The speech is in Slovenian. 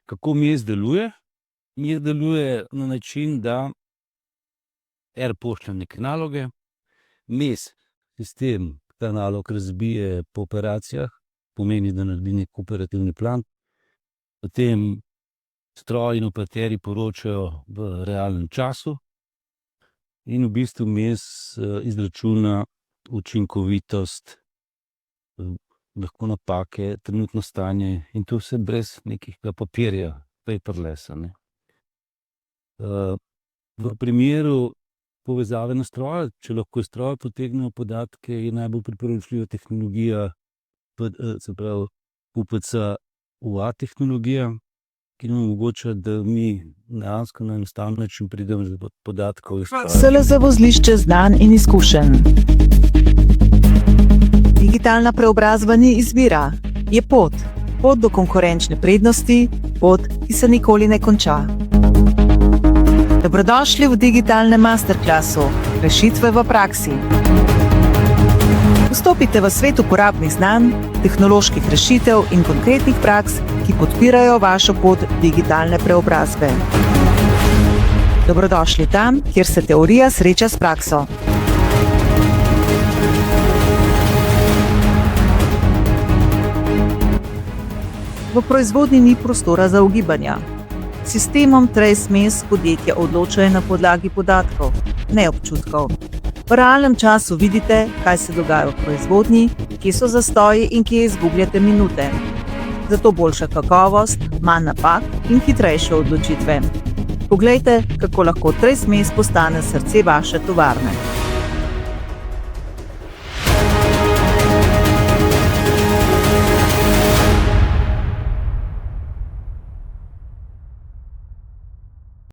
Kako MES deluje? MES deluje na način, da pošlje neke naloge, MES sistem ta nalog razbije po operacijah, pomeni, da naredi nek operativni plan, potem stroj in operaterji poročajo v realnem času in v bistvu MES izračuna učinkovitost, lahko napake, trenutno stanje in to vse brez nekega papirja, paperlessa, ne. V primeru povezave na stroju, če lahko iz stroja potegnemo podatke, je najbolj priporočljiva tehnologija, se pravi UPC UA tehnologija, ki nam omogoča, da mi dejansko na enostaven način pridemo do podatkov iz stroja. SLZ vozlišče znanj in izkušenj. Digitalna preobrazba ni izbira, je pot. Pot do konkurenčne prednosti, pot, ki se nikoli ne konča. Dobrodošli v digitalnem masterclassu Rešitve v praksi. Vstopite v svet uporabnih znanj, tehnoloških rešitev in konkretnih praks, ki podpirajo vašo pot digitalne preobrazbe. Dobrodošli tam, kjer se teorija sreča s prakso. V proizvodnji ni prostora za ugibanja. S sistemom TraceMES podjetja odločajo na podlagi podatkov, ne občutkov. V realnem času vidite, kaj se dogaja v proizvodnji, kje so zastoji in kje izgubljate minute. Zato boljša kakovost, manj napak in hitrejše odločitve. Poglejte, kako lahko TraceMES postane srce vaše tovarne.